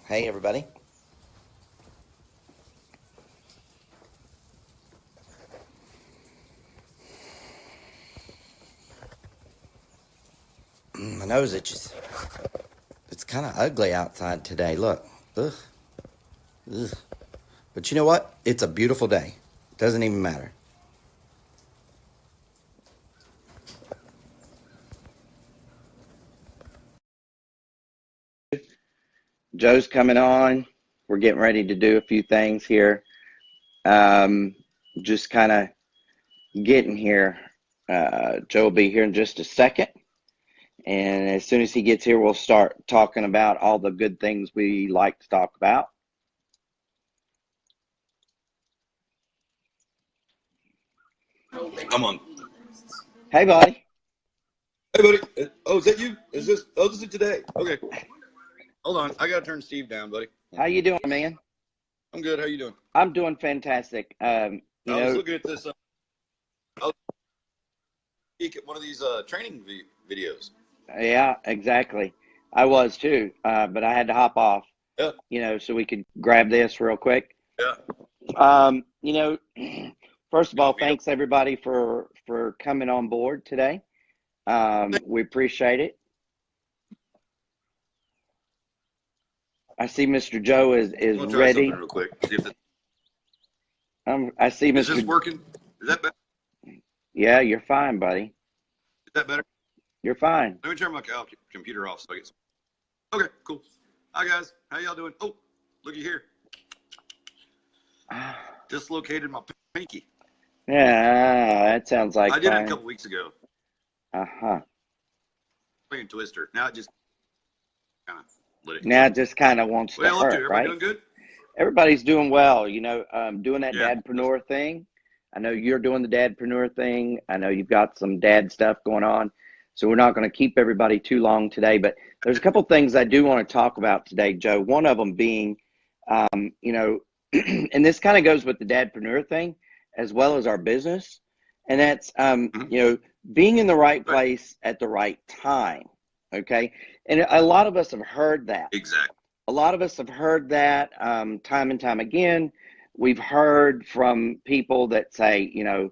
Hey, everybody. My nose itches. It's kind of ugly outside today. Look. Ugh. Ugh. But you know what? It's a beautiful day. Doesn't even matter. Joe's coming on. We're getting ready to do a few things here. Just kind of getting here. Joe will be here in just a second. And as soon as he gets here, we'll start talking about all the good things we like to talk about. I'm on. Hey, buddy. Hey, buddy. Oh, is that you? Is this? Oh, this is today. Okay. Hold on. I gotta turn Steve down, buddy. How you doing, man? I'm good. How you doing? I'm doing fantastic. I was looking at this. I was at one of these training videos. Yeah, exactly. I was too, but I had to hop off. Yeah. So we could grab this real quick. Yeah. First of all, thanks everybody for coming on board today. We appreciate it. I see Mr. Joe is I'll try ready. something real quick. See if I see Mr. Is this working? Is that better? Yeah, you're fine, buddy. Is that better? You're fine. Let me turn my computer off so I get some. Okay, cool. Hi guys, how y'all doing? Oh, looky here. Dislocated my pinky. Yeah, that sounds like I did fun. it a couple weeks ago. Playing Twister. Now it just kind of let it. Now it just kind of wants to hurt, everybody right? doing good? Everybody's doing well. Doing that dadpreneur thing. I know you're doing the dadpreneur thing. I know you've got some dad stuff going on. So we're not going to keep everybody too long today, but there's a couple things I do want to talk about today, Joe. One of them being, and this kind of goes with the dadpreneur thing as well as our business. And that's, being in the right place at the right time. Okay. And a lot of us have heard that. Exactly. A lot of us have heard that time and time again. We've heard from people that say, you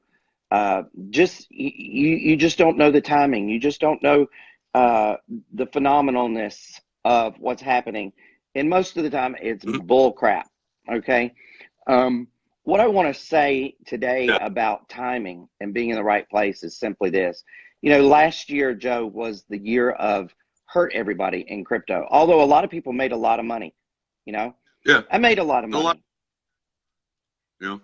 just don't know the timing. You just don't know the phenomenalness of what's happening. And most of the time, it's bull crap. Okay. What I want to say today about timing and being in the right place is simply this. Last year, Joe, was the year of hurt everybody in crypto. Although a lot of people made a lot of money, Yeah. I made a lot of money. Yeah.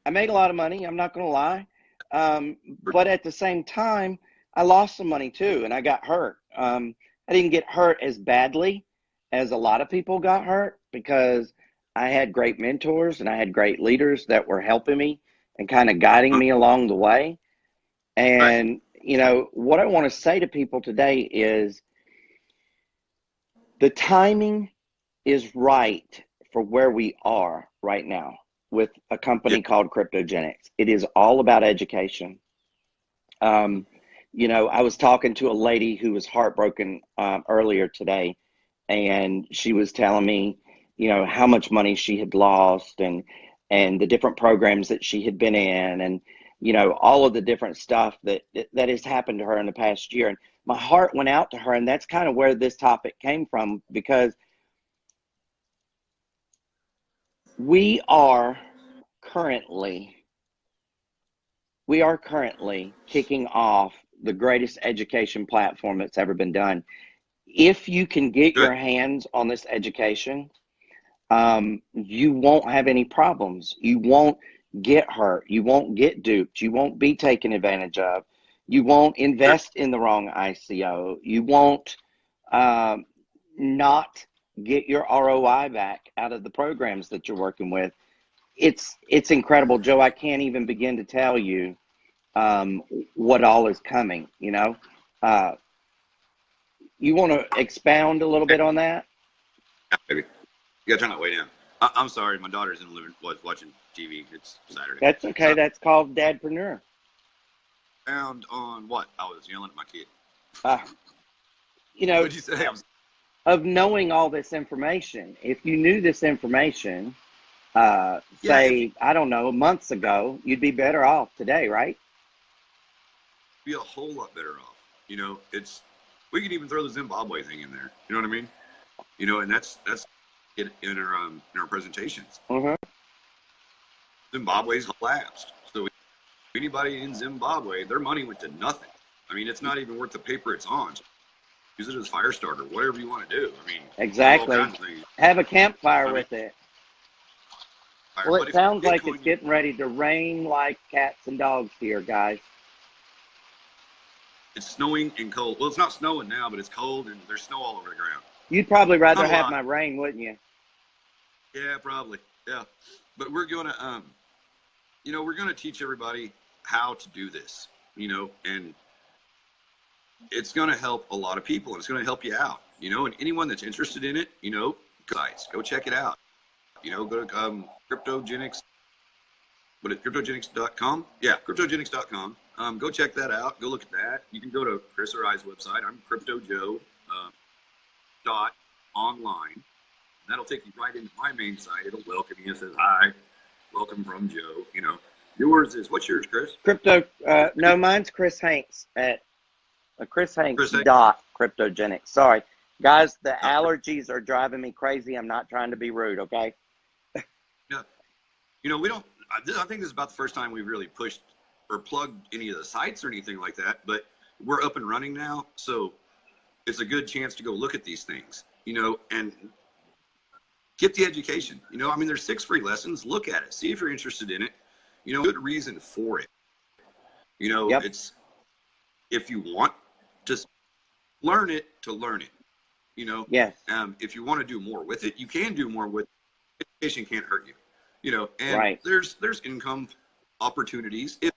I made a lot of money. I'm not going to lie. But at the same time, I lost some money too, and I got hurt. I didn't get hurt as badly as a lot of people got hurt because I had great mentors and I had great leaders that were helping me and kind of guiding me along the way. And, what I want to say to people today is the timing is right for where we are right now with a company called Kryptogenex. It is all about education. I was talking to a lady who was heartbroken earlier today, and she was telling me, how much money she had lost and the different programs that she had been in and, all of the different stuff that has happened to her in the past year. And my heart went out to her, and that's kind of where this topic came from, because we are currently kicking off the greatest education platform that's ever been done. If you can get your hands on this education, you won't have any problems. You won't get hurt. You won't get duped. You won't be taken advantage of. You won't invest in the wrong ICO. You won't not get your ROI back out of the programs that you're working with. It's incredible, Joe. I can't even begin to tell you what all is coming. You want to expound a little bit on that? Yeah, baby. You gotta turn that way down. I'm sorry, my daughter's in the living room watching TV. It's Saturday. That's okay. That's called dadpreneur. Found on what? I was yelling at my kid. What'd you say? of knowing all this information. If you knew this information, Yeah, if you say, I don't know, months ago, you'd be better off today, right? be a whole lot better off. You know, we could even throw the Zimbabwe thing in there. You know what I mean? You know, and that's in our presentations. Mm-hmm. Zimbabwe's collapsed. So anybody in Zimbabwe, their money went to nothing. I mean, it's not even worth the paper it's on. Use it as fire starter, whatever you want to do. I mean, do all Exactly. kinds of things. Have a campfire I mean, with it. Well, but it if sounds like Bitcoin, it's getting ready to rain like cats and dogs here, guys. it's snowing and cold. Well, it's not snowing now, but it's cold and there's snow all over the ground. You'd probably rather Not a have lot. my rain, wouldn't you? Yeah, probably. Yeah. But we're going to, you know, we're going to teach everybody how to do this, you know, and it's going to help a lot of people and it's going to help you out, you know, and anyone that's interested in it, you know, sites, go check it out. You know, go to Kryptogenex, Kryptogenex.com? Yeah, Kryptogenex.com. Go check that out. Go look at that. You can go to Chris or I's website. I'm CryptoJoe dot online. That'll take you right into my main site. It'll welcome you. It says, hi, welcome from Joe. You know, yours is, what's yours, Chris? No, mine's Chris Hanks at Chris Hanks Chris dot Kryptogenex. Sorry, guys, the allergies are driving me crazy. I'm not trying to be rude, okay? Yeah. You know, I think this is about the first time we've really pushed or plugged any of the sites or anything like that, but we're up and running now. So it's a good chance to go look at these things, you know, and get the education. You know, I mean, there's 6 free lessons. Look at it. See if you're interested in it. You know, good reason for it. You know, Yep. It's, if you want to learn it, you know. Yes. If you want to do more with it, you can do more with it. Education can't hurt you, you know, and Right. there's income opportunities. If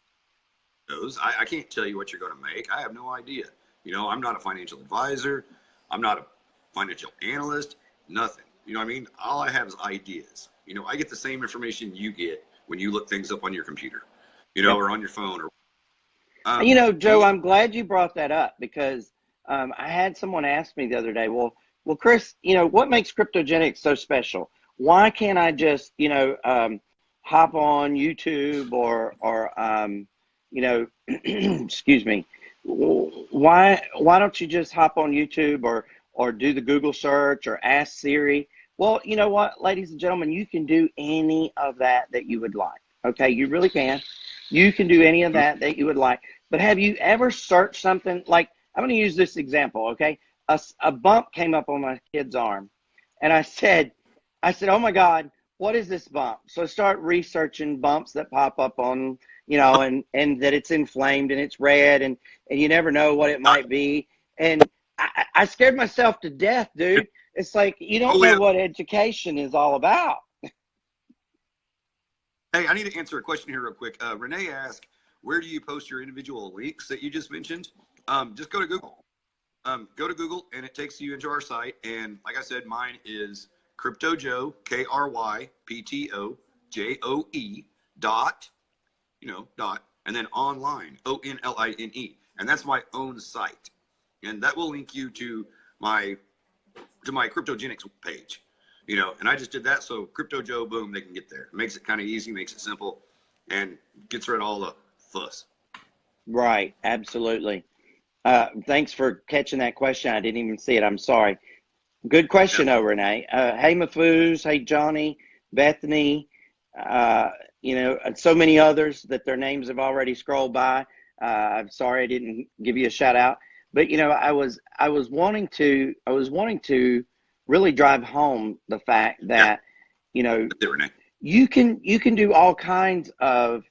those, I can't tell you what you're going to make. I have no idea. You know, I'm not a financial advisor. I'm not a financial analyst, nothing. You know what I mean? All I have is ideas. You know, I get the same information you get when you look things up on your computer, you know, Yep. or on your phone. Or You know, Joe, I'm glad you brought that up because I had someone ask me the other day, well, Chris, you know, what makes Kryptogenex so special? Why can't I just, you know, hop on YouTube or you know, excuse me, why don't you just hop on YouTube or do the Google search or ask Siri? Well, you know what, ladies and gentlemen, you can do any of that you would like. Okay, you really can. You can do any of that you would like. But have you ever searched something like, I'm going to use this example, okay? A bump came up on my kid's arm, and I said, oh my God, what is this bump? So I start researching bumps that pop up on, you know, and that it's inflamed and it's red and you never know what it might be. And I scared myself to death, dude. It's like, you don't know what education is all about. Hey, I need to answer a question here real quick. Renee asked, where do you post your individual links that you just mentioned? Just go to Google. Go to Google and it takes you into our site. And like I said, mine is CryptoJoe, KryptoJoe dot, you know, dot, and then online, ONLINE. And that's my own site. And that will link you to my Kryptogenex page. You know, and I just did that so CryptoJoe, boom, they can get there. Makes it kind of easy, makes it simple, and gets rid of all the fuss. Right, absolutely. Thanks for catching that question. I didn't even see it. I'm sorry. Good question, Renee. Hey, Mafuz. Hey, Johnny, Bethany. You know, and so many others that their names have already scrolled by. I'm sorry I didn't give you a shout out, but you know, I was wanting to really drive home the fact that you know you can do all kinds of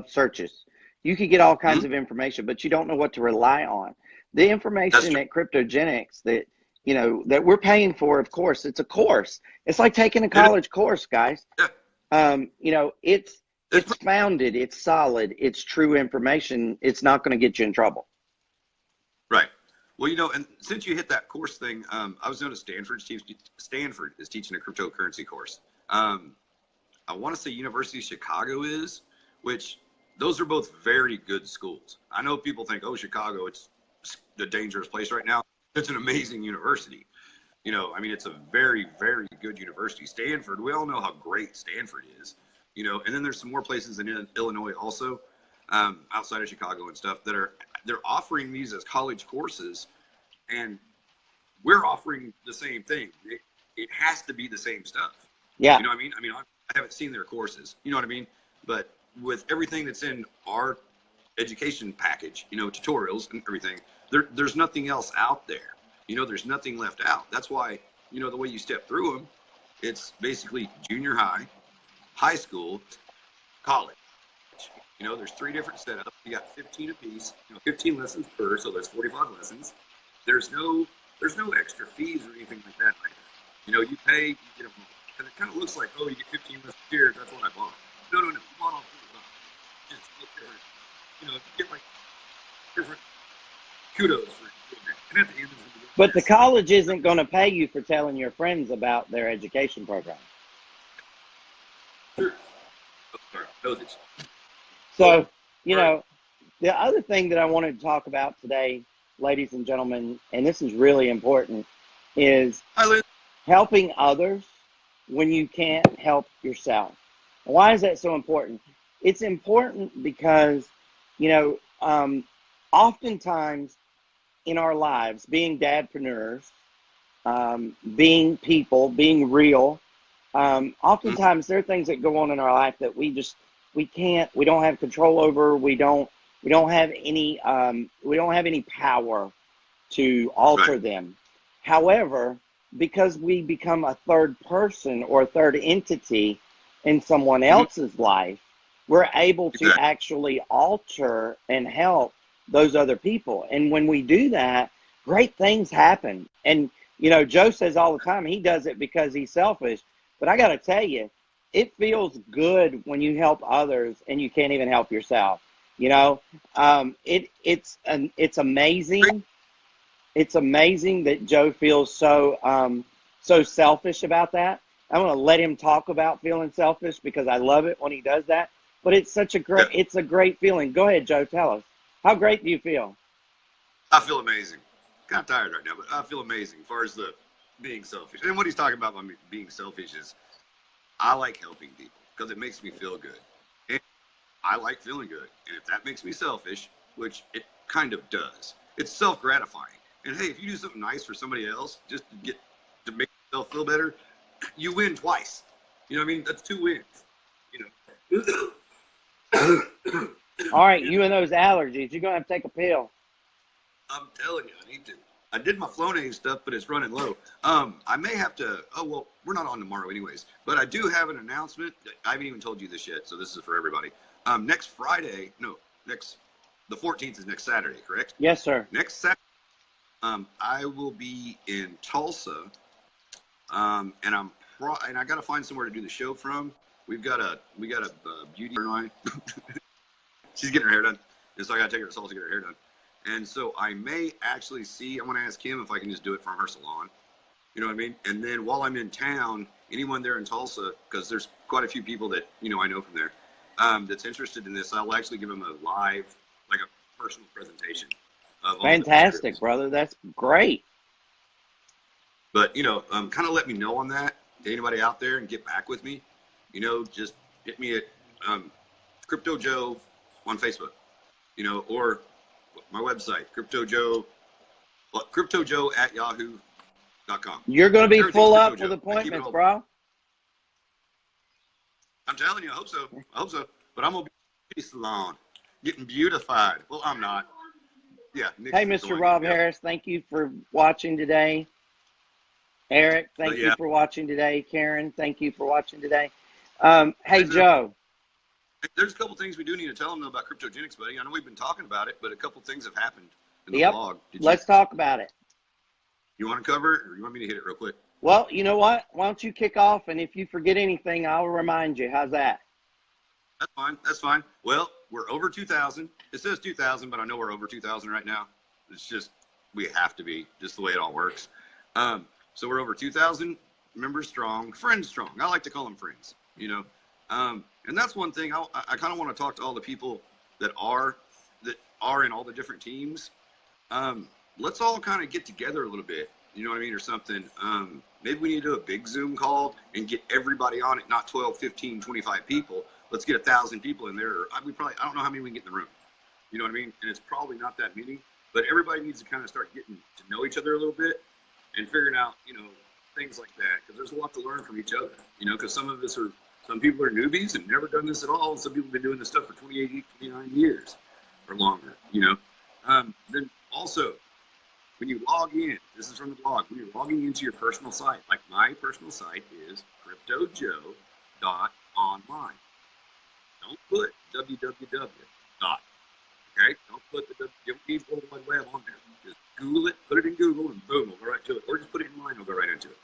searches. You could get all kinds of information, but you don't know what to rely on. The information at Kryptogenex that, you know, that we're paying for, of course, it's a course. It's like taking a college course, guys. You know, it's founded, it's solid, it's true information. It's not going to get you in trouble. Right. Well, you know, and since you hit that course thing, I was known as Stanford. Stanford is teaching a cryptocurrency course. I want to say University of Chicago is, which those are both very good schools. I know people think, oh, Chicago, it's a dangerous place right now. It's an amazing university. You know, I mean, it's a very, very good university. Stanford, we all know how great Stanford is, you know, and then there's some more places in Illinois also, outside of Chicago and stuff they're offering these as college courses, and we're offering the same thing. It has to be the same stuff. Yeah. You know what I mean? I mean, I haven't seen their courses, you know what I mean? But with everything that's in our education package, you know, tutorials and everything, there's nothing else out there. You know, there's nothing left out. That's why, you know, the way you step through them, it's basically junior high, high school, college. You know, there's 3 different setups. You got 15 apiece, you know, 15 lessons per, so there's 45 lessons. There's no extra fees or anything like that. Like, you know, you pay, you get them all. Because it kind of looks like, oh, you get 15 lessons here, that's what I bought. No, you bought all 45. Just look different. You know, you get like different kudos for doing that. And at the end of the day, But the college isn't going to pay you for telling your friends about their education program. Sure. So, you know, the other thing that I wanted to talk about today, ladies and gentlemen, and this is really important, is helping others when you can't help yourself. Why is that so important? It's important because, you know, oftentimes in our lives, being dadpreneurs, being people, being real, oftentimes there are things that go on in our life that we don't have control over. We don't have any power to alter them. However, because we become a third person or a third entity in someone else's life, we're able to actually alter and help those other people. And when we do that, great things happen. And, you know, Joe says all the time, he does it because he's selfish. But I got to tell you, it feels good when you help others and you can't even help yourself. You know, it's amazing. It's amazing that Joe feels so selfish about that. I'm going to let him talk about feeling selfish because I love it when he does that. But it's a great feeling. Go ahead, Joe. Tell us. How great do you feel? I feel amazing. Kind of tired right now, but I feel amazing as far as the being selfish. And what he's talking about by being selfish is I like helping people because it makes me feel good. And I like feeling good. And if that makes me selfish, which it kind of does, it's self-gratifying. And hey, if you do something nice for somebody else just to make yourself feel better, you win twice. You know what I mean? That's 2 wins. You know. All right, you and those allergies, you're going to have to take a pill. I'm telling you, I need to. I did my Flonase stuff, but it's running low. I may have to, we're not on tomorrow anyways, but I do have an announcement. I haven't even told you this yet, so this is for everybody. The 14th is next Saturday, correct? Yes, sir. Next Saturday, I will be in Tulsa, and I got to find somewhere to do the show from. We got a beauty and I. She's getting her hair done, and so I got to take her to Tulsa to get her hair done. And so I may actually I want to ask him if I can just do it from her salon. You know what I mean? And then while I'm in town, anyone there in Tulsa, because there's quite a few people that, you know, I know from there, that's interested in this, I'll actually give them a live, like a personal presentation. Fantastic, brother. That's great. But, you know, kind of let me know on that, anybody out there, and get back with me. You know, just hit me at Krypto Joe on Facebook, you know, or my website, Krypto Joe at yahoo.com. You're going to be full up with appointments, bro. I'm telling you, I hope so. But I'm going to be salon, getting beautified. Well, I'm not. Yeah. Hey, Mr. Rob Harris, thank you for watching today. Eric, thank you for watching today. Karen, thank you for watching today. Hey, Joe. There's a couple things we do need to tell them about Kryptogenex, buddy. I know we've been talking about it, but a couple things have happened in the blog. Let's talk about it. You want to cover it, or you want me to hit it real quick? Well, you know what? Why don't you kick off, and if you forget anything, I'll remind you. How's that? That's fine. That's fine. Well, we're over 2,000. It says 2,000, but I know we're over 2,000 right now. It's just, we have to be, just the way it all works. So we're over 2,000 members strong, friends strong. I like to call them friends, you know. And that's one thing I kind of want to talk to all the people that are in all the different teams. let's all kind of get together a little bit. You know what I mean? Or something. Maybe we need to do a big Zoom call and get everybody on it, not 12, 15, 25 people. Let's get 1,000 people in there. I don't know how many we can get in the room. You know what I mean? And it's probably not that many, but everybody needs to kind of start getting to know each other a little bit and figuring out, things like that. Because there's a lot to learn from each other, because some people are newbies and never done this at all. And some people have been doing this stuff for 28, 29 years or longer, Then also, when you log in, this is from the blog, when you're logging into your personal site, like my personal site is cryptojoe.online. Don't put www. Okay? Don't put you don't need World Wide Web on there. Just Google it, put it in Google, and boom, we'll go right to it. Or just put it in line, we'll go right into it.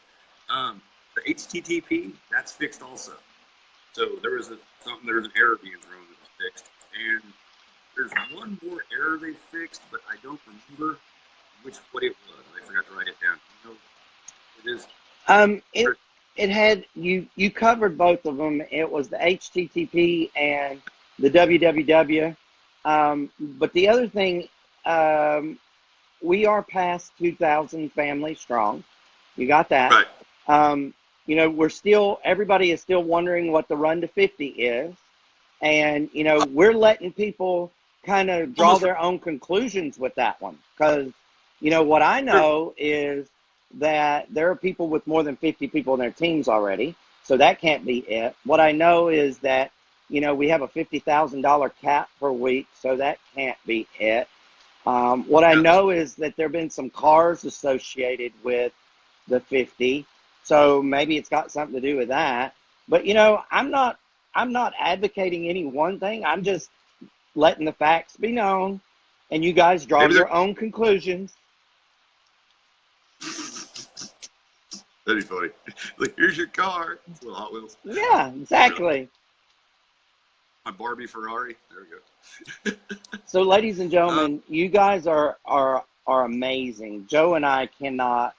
The HTTP, that's fixed also. So there was an error being thrown that was fixed. And there's one more error they fixed, but I don't remember what it was. I forgot to write it down. It is. It had you covered both of them. It was the HTTP and the www. But the other thing, we are past 2,000 families strong. You got that? Right. Everybody is still wondering what the run to 50 is. And, we're letting people kind of draw their own conclusions with that one. Because, what I know is that there are people with more than 50 people in their teams already. So that can't be it. What I know is that, we have a $50,000 cap per week. So that can't be it. What I know is that there have been some cars associated with the 50. So maybe it's got something to do with that. But, I'm not advocating any one thing. I'm just letting the facts be known, and you guys draw your own conclusions. That'd be funny. Like, here's your car. It's a little Hot Wheels. Yeah, exactly. My Barbie Ferrari. There we go. So, ladies and gentlemen, you guys are amazing. Joe and I cannot.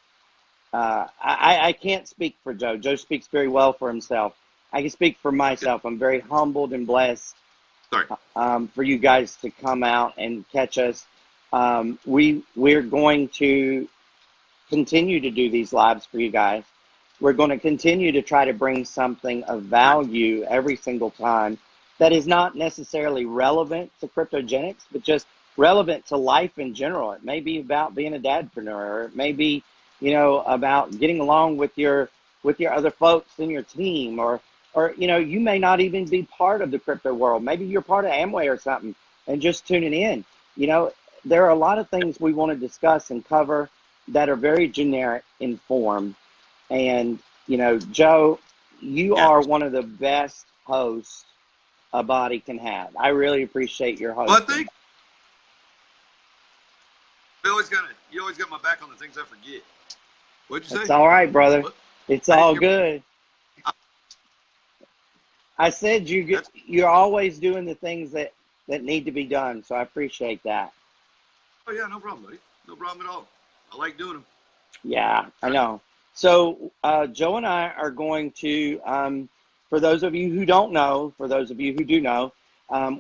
I can't speak for Joe. Joe speaks very well for himself. I can speak for myself. I'm very humbled and blessed for you guys to come out and catch us. We're going to continue to do these lives for you guys. We're going to continue to try to bring something of value every single time that is not necessarily relevant to Kryptogenex, but just relevant to life in general. It may be about being a dadpreneur, or it may be, about getting along with your other folks in your team, or you may not even be part of the crypto world. Maybe you're part of Amway or something and just tuning in. There are a lot of things we want to discuss and cover that are very generic in form. And, Joe, you are one of the best hosts a body can have. I really appreciate your hosting. Well, I think you always got my back on the things I forget. What'd you say? It's all right, brother. What? It's all good. I said you're always doing the things that need to be done, so I appreciate that. Oh, yeah, no problem, buddy. No problem at all. I like doing them. Yeah, I know. So Joe and I are going to, for those of you who don't know, for those of you who do know,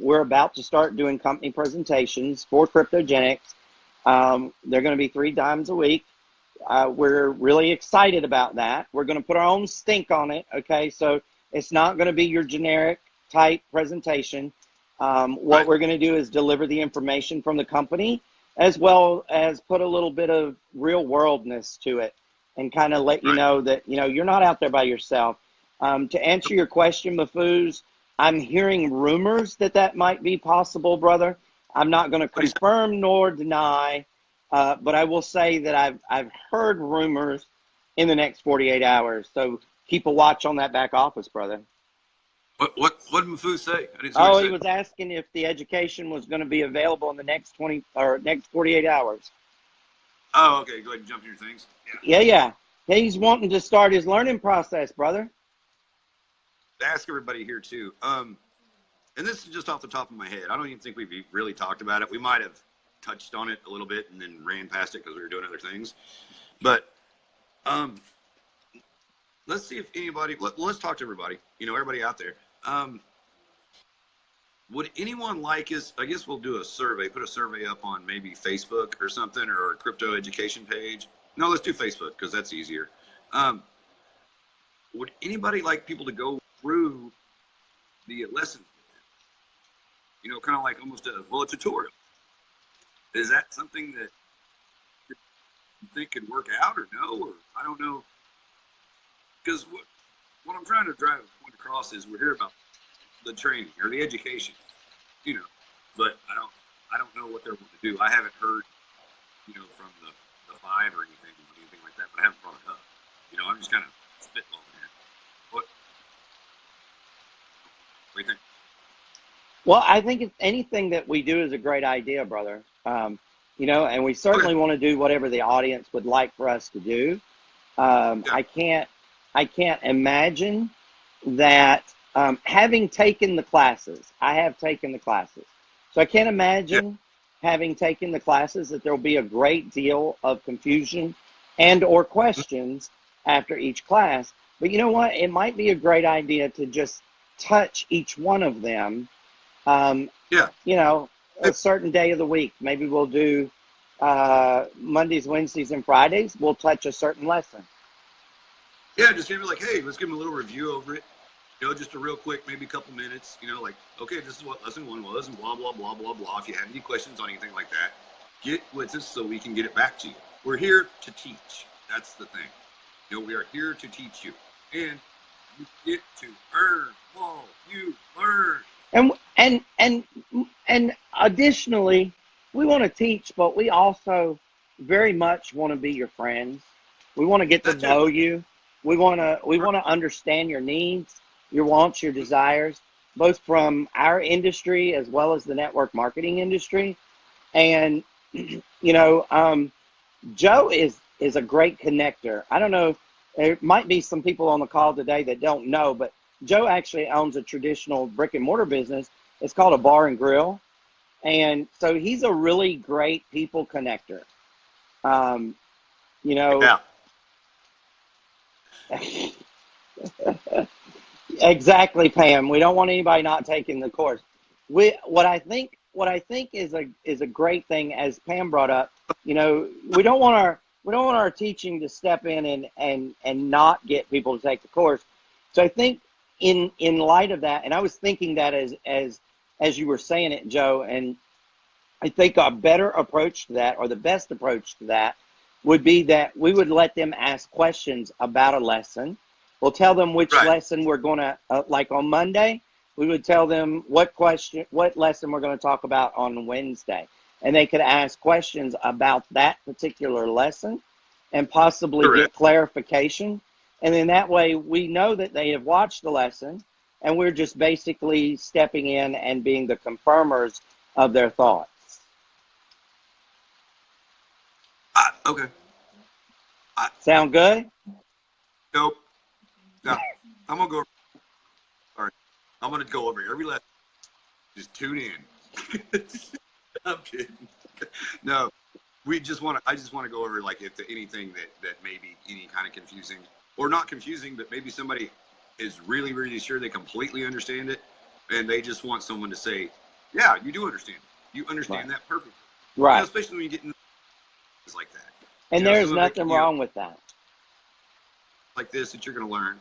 we're about to start doing company presentations for Kryptogenex. They're going to be 3 times a week. We're really excited about that. We're going to put our own stink on it, okay? So it's not going to be your generic type presentation. What we're going to do is deliver the information from the company, as well as put a little bit of real worldness to it, and kind of let you know that, you're not out there by yourself. To answer your question, Mafuz, I'm hearing rumors that might be possible, brother. I'm not going to confirm nor deny, but I will say that I've heard rumors in the next 48 hours. So keep a watch on that back office, brother. What did Mafuz say? He was asking if the education was going to be available in the next 48 hours. Oh, okay. Go ahead and jump in your things. Yeah. He's wanting to start his learning process, brother. Ask everybody here too. And this is just off the top of my head. I don't even think we've really talked about it. We might have touched on it a little bit and then ran past it because we were doing other things. But let's see if anybody. Let's talk to everybody. Everybody out there. would anyone like us? I guess we'll do a survey, put a survey up on maybe Facebook or something, or a crypto education page. No, let's do Facebook because that's easier. Would anybody like people to go through the lesson? You know, kind of like almost a tutorial. Is that something that you think could work out or no? Or I don't know. Because what I'm trying to drive a point across is we're here about the training or the education, you know, but I don't know what they're going to do. I haven't heard, you know, from the five or anything like that, but I haven't brought it up. You know, I'm just kind of spitballing here. What do you think? Well, I think anything that we do is a great idea, brother. You know, and we certainly want to do whatever the audience would like for us to do. I can't imagine that having taken the classes, I have taken the classes. So I can't imagine having taken the classes that there'll be a great deal of confusion and or questions after each class. But you know what? It might be a great idea to just touch each one of them. You know, a certain day of the week. Maybe we'll do Mondays, Wednesdays, and Fridays. We'll touch a certain lesson. Yeah, just maybe like, hey, let's give them a little review over it. You know, just a real quick, maybe a couple minutes. You know, like, okay, this is what lesson 1 was, and blah, blah, blah, blah, blah. If you have any questions on anything like that, get with us so we can get it back to you. We're here to teach. That's the thing. You know, we are here to teach you. And you get to earn all you learn. And additionally, we want to teach, but we also very much want to be your friends. We want to get to know you. We want to understand your needs, your wants, your desires, both from our industry as well as the network marketing industry. And you know, Joe is a great connector. I don't know, there might be some people on the call today that don't know, but Joe actually owns a traditional brick and mortar business. It's called a bar and grill. And so he's a really great people connector. You know, exactly, Pam. We don't want anybody not taking the course. What I think is a great thing, as Pam brought up. You know, we don't want our teaching to step in and not get people to take the course. So I think in light of that, and I was thinking that as you were saying it, Joe, and I think a better approach to that, or the best approach to that, would be that we would let them ask questions about a lesson. We'll tell them which lesson we're going to, like on Monday, we would tell them what lesson we're going to talk about on Wednesday. And they could ask questions about that particular lesson and possibly get clarification. And then that way we know that they have watched the lesson, and we're just basically stepping in and being the confirmers of their thoughts. Okay. Sound good? Nope. No. I'm going to go. All right. I'm going to go over every lesson. Just tune in. I'm kidding. No. I just want to go over, like, if anything that may be any kind of confusing, or not confusing, but maybe somebody is really, really sure they completely understand it, and they just want someone to say, yeah, you do understand it. You understand that perfectly. Right. You know, especially when you get into things like that. And there's nothing wrong with that. Like this that you're going to learn,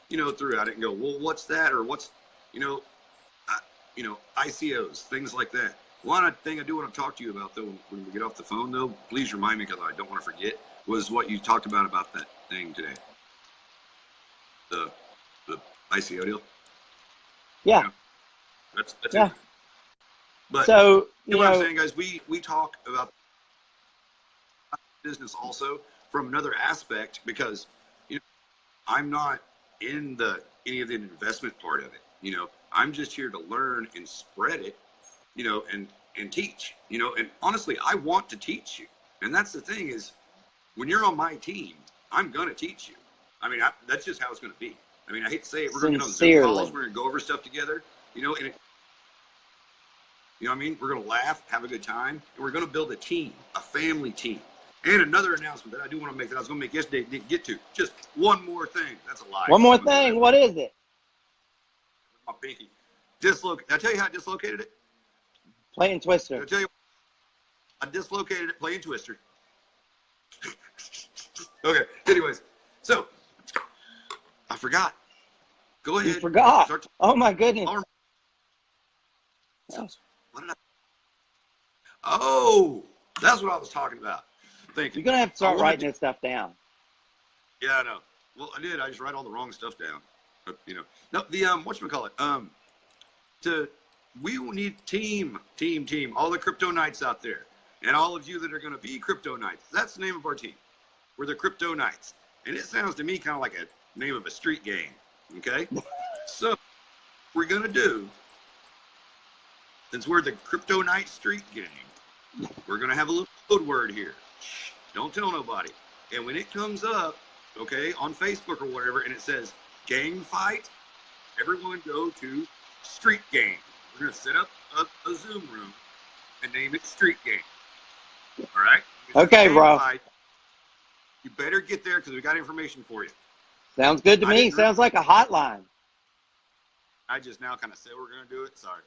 you know, throughout it, and go, well, what's that? Or what's, you know, ICOs, things like that. One thing I do want to talk to you about, though, when we get off the phone, though, please remind me, because I don't want to forget, was what you talked about that thing today. The ICO deal. Yeah. You know, that's it. But so, you know what I'm saying, guys, we talk about business also from another aspect, because, you know, I'm not in any of the investment part of it. You know, I'm just here to learn and spread it, you know, and teach, you know, and honestly, I want to teach you. And that's the thing, is when you're on my team, I'm going to teach you. I mean, that's just how it's going to be. I mean, I hate to say it. We're going to get on Zoom calls. We're going to go over stuff together, you know, and you know what I mean? We're going to laugh, have a good time, and we're going to build a team, a family team. And another announcement that I do want to make that I was going to make yesterday, didn't get to. Just one more thing. That's a lie. One more thing. What is it? My pinky. I tell you how I dislocated it. Playing Twister. I tell you, I dislocated it playing Twister. Okay. Anyways, so I forgot. Go ahead. You forgot. Oh my goodness. What did I? Oh, that's what I was talking about. Thank you. You're gonna have to start writing this stuff down. Yeah, I know. Well, I did. I just write all the wrong stuff down. But, you know, no. The whatchamacallit? We will need team. All the Crypto Knights out there, and all of you that are going to be Crypto Knights. That's the name of our team. We're the Crypto Knights, and it sounds to me kind of like a name of a street game. Okay, so we're going to do, since we're the Crypto Knight Street Gang, we're going to have a little code word here. Don't tell nobody. And when it comes up, okay, on Facebook or whatever, and it says gang fight, everyone go to street gang. We're going to set up a Zoom room and name it street gang. All right? Okay, bro. Fight. You better get there because we got information for you. Sounds good to me. Sounds like a hotline. I just now kind of said we're going to do it. Sorry.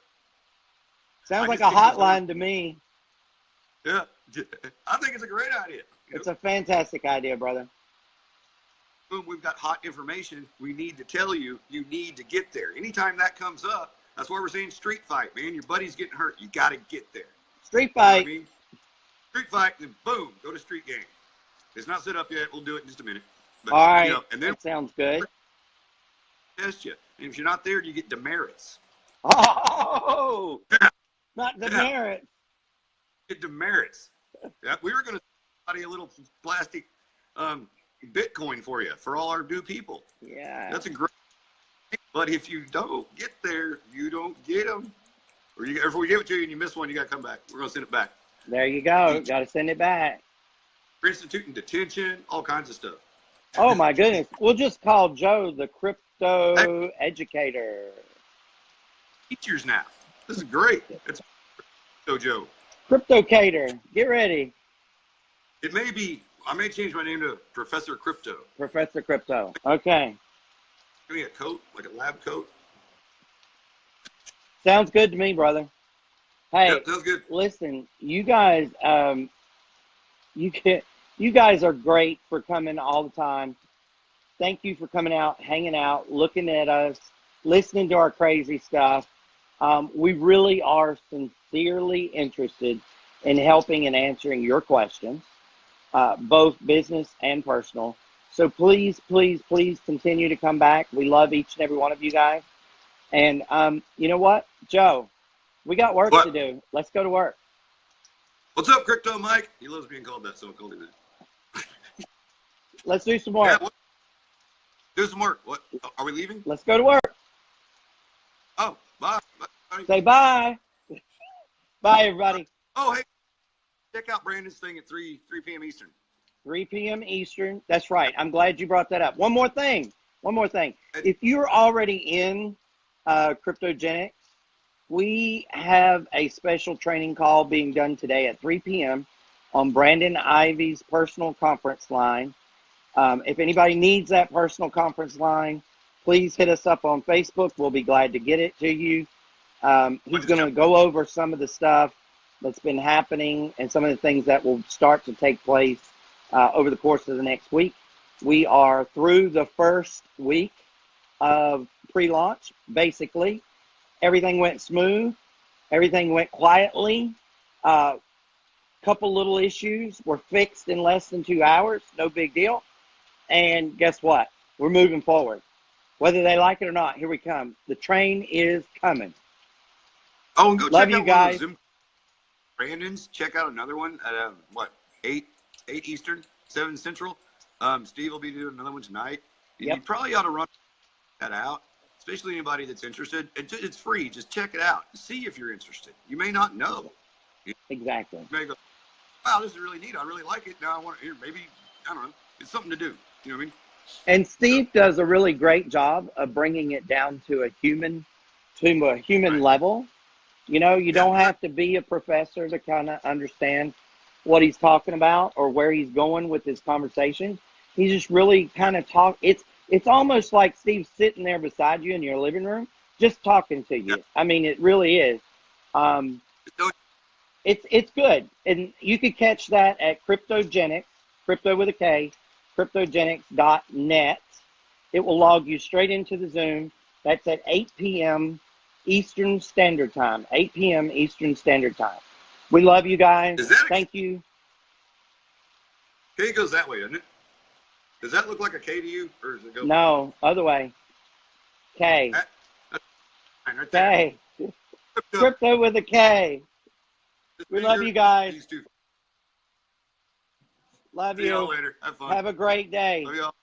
Sounds like a hotline to me. Yeah. I think it's a great idea. It's a fantastic idea, brother. Boom, we've got hot information. We need to tell you, you need to get there. Anytime that comes up, that's why we're saying street fight, man. Your buddy's getting hurt. You got to get there. Street fight. You know what I mean? Street fight, then boom, go to street game. It's not set up yet. We'll do it in just a minute. But, all right. You know, and then that sounds good. Test you. And if you're not there, you get demerits. Oh, not demerits. Get demerits. Yeah, we were going to study a little plastic Bitcoin for you, for all our new people. Yeah. That's a great thing. But if you don't get there, you don't get them. Or if we give it to you and you miss one, you got to come back. We're going to send it back. There you go. Got to send it back. We're instituting detention, all kinds of stuff. Oh, my goodness. We'll just call Joe the crypto educator. Teachers now. This is great. It's Crypto Joe. Cryptocator. Get ready. It may be, I may change my name to Professor Krypto. Professor Krypto. Okay. Give me a coat, like a lab coat. Sounds good to me, brother. Hey, Yeah, sounds good. listen, you guys, you guys are great for coming all the time. Thank you for coming out, hanging out, looking at us, listening to our crazy stuff. We really are sincerely interested in helping and answering your questions, both business and personal. So please, please, please continue to come back. We love each and every one of you guys. And you know what, Joe, we got work to do. Let's go to work. What's up, Crypto Mike? He loves being called that, so I called him that. Let's do some work. Yeah, do some work. What? Are we leaving? Let's go to work. Oh, bye. Bye. Say bye. Bye, everybody. Oh, hey, check out Brandon's thing at 3 p.m. Eastern. 3 p.m. Eastern. That's right. I'm glad you brought that up. One more thing. If you're already in Kryptogenex, we have a special training call being done today at 3 p.m. on Brandon Ivy's personal conference line. If anybody needs that personal conference line, please hit us up on Facebook. We'll be glad to get it to you. He's going to go over some of the stuff that's been happening and some of the things that will start to take place over the course of the next week. We are through the first week of pre-launch, basically. Everything went smooth. Everything went quietly. Couple little issues were fixed in less than 2 hours. No big deal. And guess what? We're moving forward. Whether they like it or not, here we come. The train is coming. Oh, and go Love check you out guys. One of Brandon's. Check out another one at 8 Eastern, 7 Central. Steve will be doing another one tonight. And Yep. You probably ought to run that out, especially anybody that's interested. It's free. Just check it out. See if you're interested. You may not know. Exactly. You may go, wow, this is really neat. I really like it. Now I want to hear. Maybe, I don't know. It's something to do. You know what I mean? And Steve does a really great job of bringing it down to a human Right. level. You know, you don't have to be a professor to kind of understand what he's talking about or where he's going with his conversation. He just really kind of it's almost like Steve's sitting there beside you in your living room just talking to Yeah. you. I mean, it really is. Um, So, it's good, and you could catch that at Kryptogenex, crypto with a K, Kryptogenex.net. It will log you straight into the Zoom. That's at 8 p.m. Eastern Standard Time. 8 p.m. Eastern Standard Time. We love you guys. is that a Thank you. K goes that way, doesn't it? Does that look like a K to you, or does it go? No, other way. K. That's fine right there. K. Crypto with a K. We love you guys. These two. Love See y'all you. later. Have fun. Have a great day. Love y'all.